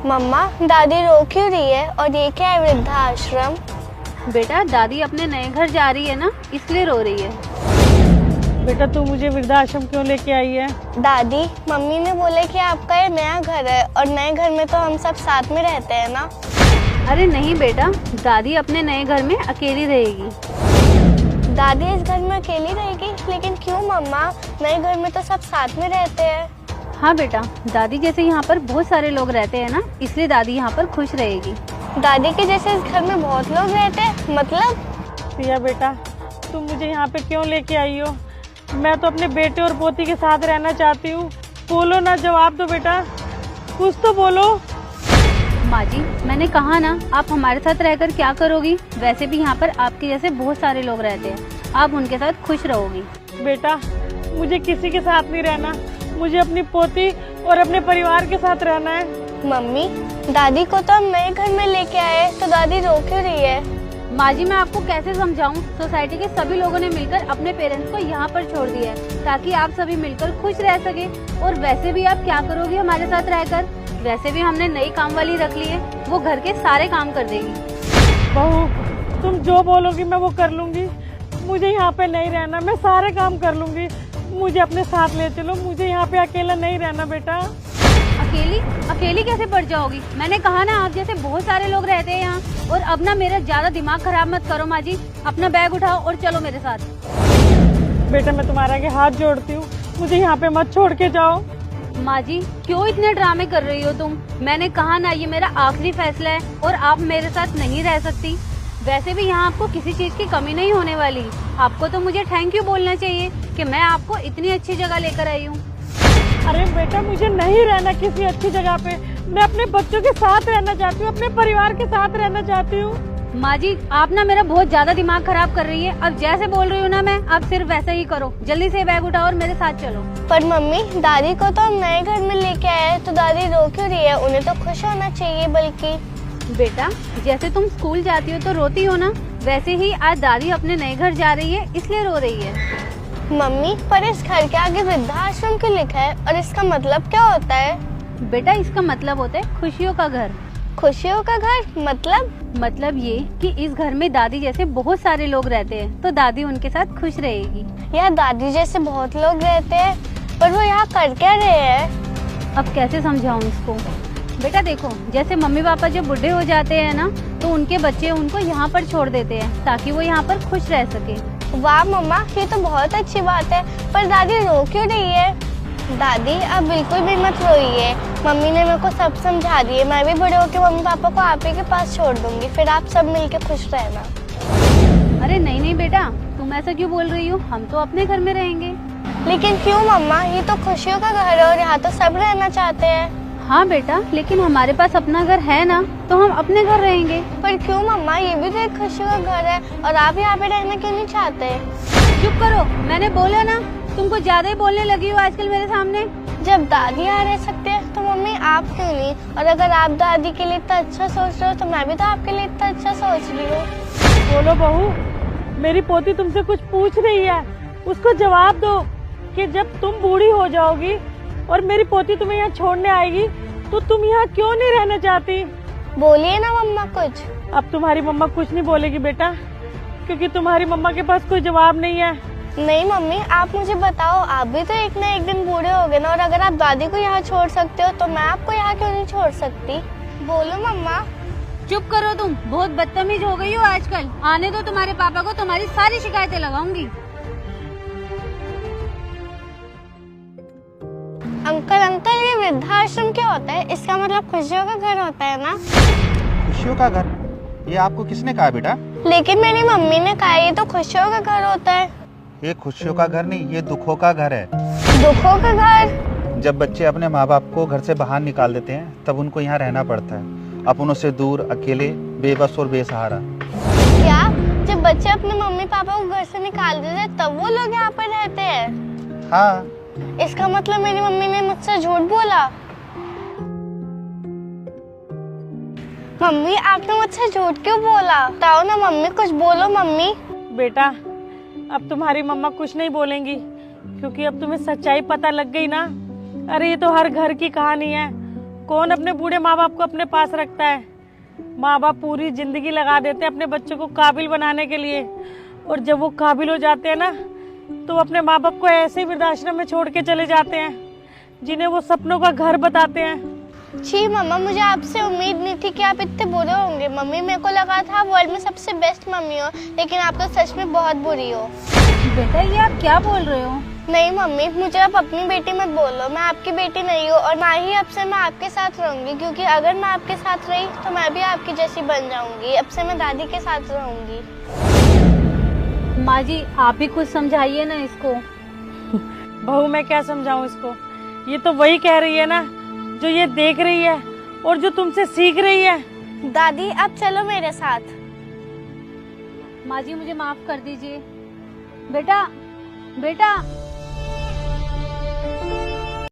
मम्मा, दादी रो क्यों रही है और ये क्या है वृद्धाश्रम? बेटा दादी अपने नए घर जा रही है ना, इसलिए रो रही है। बेटा तू मुझे वृद्धाश्रम क्यों लेके आई है? दादी, मम्मी ने बोला कि आपका ये नया घर है और नए घर में तो हम सब साथ में रहते हैं ना। अरे नहीं बेटा, दादी अपने नए घर में अकेली रहेगी। दादी इस घर में अकेली रहेगी? लेकिन क्यों मम्मा, नए घर में तो सब साथ में रहते हैं। हाँ बेटा, दादी जैसे यहाँ पर बहुत सारे लोग रहते हैं ना, इसलिए दादी यहाँ पर खुश रहेगी। दादी के जैसे इस घर में बहुत लोग रहते हैं मतलब? पिया बेटा, तुम मुझे यहाँ पे क्यों लेके आई हो? मैं तो अपने बेटे और पोती के साथ रहना चाहती हूँ। बोलो ना, जवाब दो बेटा, कुछ तो बोलो। माँ जी, मैंने कहा ना, आप हमारे साथ रहकर क्या करोगी? वैसे भी यहाँ पर आपके जैसे बहुत सारे लोग रहते हैं, आप उनके साथ खुश रहोगी। बेटा मुझे किसी के साथ नहीं रहना, मुझे अपनी पोती और अपने परिवार के साथ रहना है। मम्मी, दादी को तो हम नए घर में लेके आए, तो दादी रो क्यों रही है? माँ जी, मैं आपको कैसे समझाऊं? सोसाइटी के सभी लोगों ने मिलकर अपने पेरेंट्स को यहाँ पर छोड़ दिया है ताकि आप सभी मिलकर खुश रह सके। और वैसे भी आप क्या करोगी हमारे साथ रहकर? वैसे भी हमने नई काम वाली रख ली है, वो घर के सारे काम कर देगी। बहू, तुम जो बोलोगी मैं वो कर लूंगी। मुझे यहाँ पे नहीं रहना, मैं सारे काम कर लूंगी। मुझे अपने साथ ले चलो, मुझे यहाँ पे अकेला नहीं रहना। बेटा अकेली अकेली कैसे पड़ जाओगी? मैंने कहा ना, आप जैसे बहुत सारे लोग रहते हैं यहाँ। और अब ना मेरा ज्यादा दिमाग खराब मत करो माँ जी, अपना बैग उठाओ और चलो मेरे साथ। बेटा मैं तुम्हारे आगे हाथ जोड़ती हूँ, मुझे यहाँ पे मत छोड़ के जाओ। माँ जी, क्यों इतने ड्रामे कर रही हो तुम? मैंने कहा ना, ये मेरा आखिरी फैसला है और आप मेरे साथ नहीं रह सकती। वैसे भी यहाँ आपको किसी चीज की कमी नहीं होने वाली। आपको तो मुझे थैंक यू बोलना चाहिए कि मैं आपको इतनी अच्छी जगह लेकर आई हूँ। अरे बेटा, मुझे नहीं रहना किसी अच्छी जगह पे, मैं अपने बच्चों के साथ रहना चाहती हूँ, अपने परिवार के साथ रहना चाहती हूँ। माँ जी, आप ना मेरा बहुत ज्यादा दिमाग खराब कर रही है। अब जैसे बोल रही हूँ ना मैं, आप सिर्फ वैसा ही करो। जल्दी से बैग उठाओ और मेरे साथ चलो। पर मम्मी, दादी को तो हम नए घर में लेके आए, तो दादी रो क्यों रही है? उन्हें तो खुश होना चाहिए। बल्कि बेटा, जैसे तुम स्कूल जाती हो तो रोती हो ना, वैसे ही आज दादी अपने नए घर जा रही है, इसलिए रो रही है। मम्मी, पर इस घर के आगे वृद्धाश्रम क्यों लिखा है और इसका मतलब क्या होता है? बेटा, इसका मतलब होता है खुशियों का घर। खुशियों का घर मतलब ये कि इस घर में दादी जैसे बहुत सारे लोग रहते हैं, तो दादी उनके साथ खुश रहेगी। यहाँ दादी जैसे बहुत लोग रहते हैं, पर वो यहाँ कर क्या रहे हैं? अब कैसे समझाऊं इसको? बेटा देखो, जैसे मम्मी पापा जब बुढ़े हो जाते हैं ना, तो उनके बच्चे उनको यहाँ पर छोड़ देते हैं ताकि वो यहाँ पर खुश रह सके। वाह मम्मा, ये तो बहुत अच्छी बात है। पर दादी रो क्यों रही है? दादी, आप बिल्कुल भी मत रोइए। मम्मी ने मेरे को सब समझा दिए। मैं भी बड़े होकर मम्मी पापा को आप ही के पास छोड़ दूंगी, फिर आप सब मिलके खुश रहना। अरे नहीं नहीं बेटा, तुम ऐसा क्यों बोल रही हो? हम तो अपने घर में रहेंगे। लेकिन क्यों मम्मा, ये तो खुशियों का घर है और यहाँ तो सब रहना चाहते हैं। हाँ बेटा, लेकिन हमारे पास अपना घर है ना, तो हम अपने घर रहेंगे। पर क्यों मम्मा, ये भी तो एक खुशियों का घर है और आप यहाँ पे रहना क्यों नहीं चाहते? चुप करो, मैंने बोला ना, तुमको ज्यादा ही बोलने लगी हो आजकल मेरे सामने। जब दादी यहाँ रह सकते हैं तो मम्मी आप क्यों नहीं? और अगर आप दादी के लिए इतना अच्छा सोच रहे हो तो मैं भी तो आपके लिए इतना अच्छा सोच रही हूँ। बोलो बहू, मेरी पोती तुमसे कुछ पूछ रही है, उसको जवाब दो कि जब तुम बूढ़ी हो जाओगी और मेरी पोती तुम्हें यहाँ छोड़ने आएगी तो तुम यहाँ क्यों नहीं रहना चाहती? बोलिए ना मम्मा कुछ। अब तुम्हारी मम्मा कुछ नहीं बोलेगी बेटा, क्योंकि तुम्हारी मम्मा के पास कोई जवाब नहीं है। नहीं मम्मी, आप मुझे बताओ, आप भी तो एक न एक दिन बूढ़े होगे ना, और अगर आप दादी को यहाँ छोड़ सकते हो तो मैं आपको यहाँ क्यों नहीं छोड़ सकती? बोलो मम्मा। चुप करो, तुम बहुत बदतमीज हो गई हो आजकल। आने दो तुम्हारे पापा को, तुम्हारी सारी शिकायतें लगाऊंगी। अंकल, ये वृद्धाश्रम क्या होता है? इसका मतलब खुशियों का घर होता है ना? खुशियों का घर? ये आपको किसने कहा बेटा? लेकिन मेरी मम्मी ने कहा ये तो खुशियों का घर होता है। ये खुशियों का घर नहीं, ये दुखों का घर है। दुखों का घर? जब बच्चे अपने माँ बाप को घर से बाहर निकाल देते हैं तब उनको यहाँ रहना पड़ता है, अपनों से दूर, अकेले, बेबस और बेसहारा। क्या? जब बच्चे अपने मम्मी पापा को घर से निकाल देते हैं तब वो लोग यहाँ पर रहते हैं? हाँ। इसका मतलब मेरी मम्मी ने मुझसे झूठ बोला? मम्मी, आपने मुझसे झूठ क्यों बोला? बताओ ना मम्मी, कुछ बोलो मम्मी। बेटा, अब तुम्हारी मम्मा कुछ नहीं बोलेंगी, क्योंकि अब तुम्हें सच्चाई पता लग गई ना। अरे ये तो हर घर की कहानी है। कौन अपने बूढ़े माँ बाप को अपने पास रखता है। माँ बाप पूरी जिंदगी लगा देते हैं अपने बच्चों को काबिल बनाने के लिए, और जब वो काबिल हो जाते हैं ना तो अपने माँ बाप को ऐसे ही वृद्धाश्रम में छोड़ के चले जाते हैं, जिन्हें वो सपनों का घर बताते हैं। छी मम्मा, मुझे आपसे उम्मीद नहीं थी कि आप इतने बुरे होंगे। मम्मी, मेरे को लगा था वर्ल्ड में सबसे बेस्ट मम्मी हो, लेकिन आप तो सच में बहुत बुरी हो। बेटा ये आप क्या बोल रहे हो? नहीं मम्मी, मुझे आप अपनी बेटी मत बोलो। मैं आपकी बेटी नहीं हूँ, और ना ही अब से मैं आपके साथ रहूंगी, क्योंकि अगर मैं आपके साथ रही तो मैं भी आपकी जैसी बन जाऊंगी। अब से मैं दादी के साथ रहूंगी। माँ जी आप ही कुछ समझाइए ना इसको। बहू मैं क्या समझाऊं इसको, ये तो वही कह रही है ना जो ये देख रही है और जो तुमसे सीख रही है। दादी अब चलो मेरे साथ। माँ जी मुझे माफ कर दीजिए। बेटा बेटा